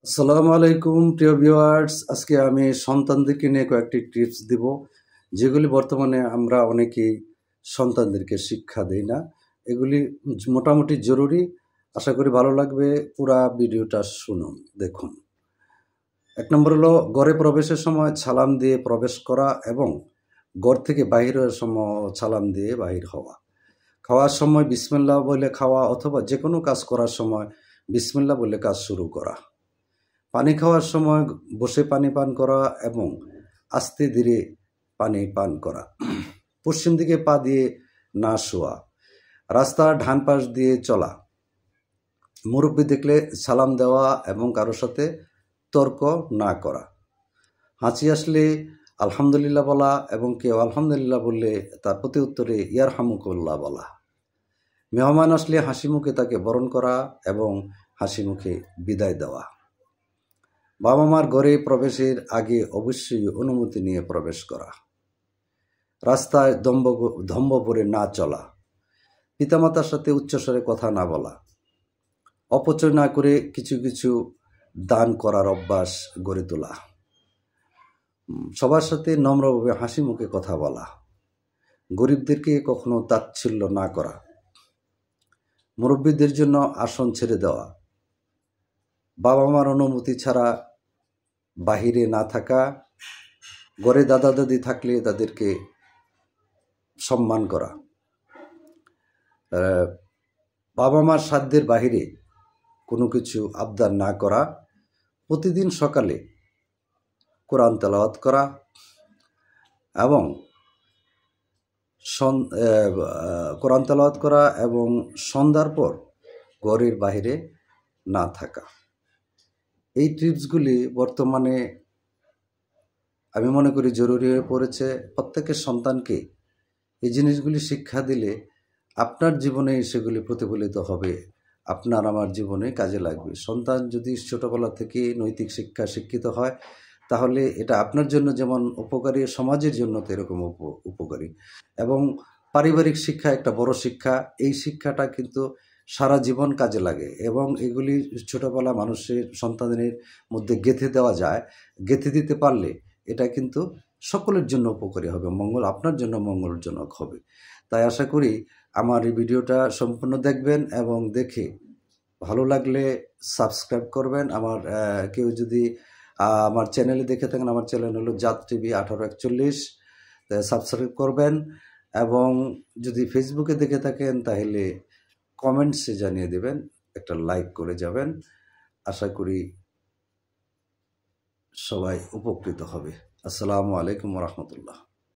আসসালামু আলাইকুম প্রিয় ভিউয়ার্স, আজকে আমি সন্তানদেরকে নিয়ে কয়েকটি টিপস দিব, যেগুলি বর্তমানে আমরা অনেকেই সন্তানদেরকে শিক্ষা দেই না। এগুলি মোটামুটি জরুরি। আশা করি ভালো লাগবে। পুরা ভিডিওটা শুনুন, দেখুন। ১ নম্বর হলো ঘরে প্রবেশের সময় সালাম দিয়ে প্রবেশ করা এবং ঘর থেকে বাহির হওয়ার সময় সালাম দিয়ে বাহির হওয়া। খাওয়ার সময় বিসমিল্লাহ বলে খাওয়া অথবা যেকোনো কাজ করার সময় বিসমিল্লাহ বলে কাজ শুরু করা। পানি খাওয়ার সময় বসে পানি পান করা এবং আস্তে ধীরে পানি পান করা। পশ্চিম দিকে পা দিয়ে না শোয়া। রাস্তার ডান পাশ দিয়ে চলা। মুরব্বি দেখলে সালাম দেওয়া এবং কারোর সাথে তর্ক না করা। হাঁচি আসলে আলহামদুলিল্লাহ বলা এবং কেউ আলহামদুলিল্লাহ বললে তার প্রতি উত্তরে ইয়ারহামুকুল্লাহ বলা। মেহমান আসলে হাসি মুখে তাকে বরণ করা এবং হাসি মুখে বিদায় দেওয়া। বাবা মার ঘরে প্রবেশের আগে অবশ্যই অনুমতি নিয়ে প্রবেশ করা। রাস্তায় ধম্ব পরে না চলা। পিতামাতার সাথে উচ্চস্বরে কথা না বলা। অপচয় না করে কিছু কিছু দান করার অভ্যাস গড়ে তোলা। সবার সাথে নম্রভাবে হাসি মুখে কথা বলা। গরিবদেরকে কখনো তাচ্ছিল্য না করা। মুরব্বীদের জন্য আসন ছেড়ে দেওয়া। বাবা মার অনুমতি ছাড়া বাহিরে না থাকা। ঘরে দাদা দাদি থাকলে তাদেরকে সম্মান করা। বাবা মার সাধ্যের বাহিরে কোনো কিছু আবদার না করা। প্রতিদিন সকালে কোরআন তেলাওয়াত করা এবং কোরআন তেলাওয়াত করা এবং সন্ধ্যার পর ঘরের বাহিরে না থাকা। এই টিপসগুলি বর্তমানে আমি মনে করি জরুরি হয়ে পড়েছে। প্রত্যেকের সন্তানকে এই জিনিসগুলি শিক্ষা দিলে আপনার জীবনে সেগুলি প্রতিফলিত হবে, আপনার আমার জীবনে কাজে লাগবে। সন্তান যদি ছোটোবেলা থেকে নৈতিক শিক্ষা শিক্ষিত হয় তাহলে এটা আপনার জন্য যেমন উপকারী, সমাজের জন্য তো এরকম উপকারী। এবং পারিবারিক শিক্ষা একটা বড় শিক্ষা। এই শিক্ষাটা কিন্তু সারা জীবন কাজে লাগে এবং এগুলি ছোটোবেলা মানুষের সন্তানের মধ্যে গেঁথে দেওয়া যায়। গেঁথে দিতে পারলে এটা কিন্তু সকলের জন্য উপকারী হবে, আপনার জন্য মঙ্গলজনক হবে। তাই আশা করি আমার এই ভিডিওটা সম্পূর্ণ দেখবেন এবং দেখে ভালো লাগলে সাবস্ক্রাইব করবেন। কেউ যদি আমার চ্যানেলে দেখে থাকেন, আমার চ্যানেল হলো জাত টিভি 1841, সাবস্ক্রাইব করবেন। এবং যদি ফেসবুকে দেখে থাকেন তাহলে কমেন্টসে জানিয়ে দেবেন, একটা লাইক করে যাবেন। আশা করি সবাই উপকৃত হবে। আসসালামু আলাইকুম ওয়া রাহমাতুল্লাহ।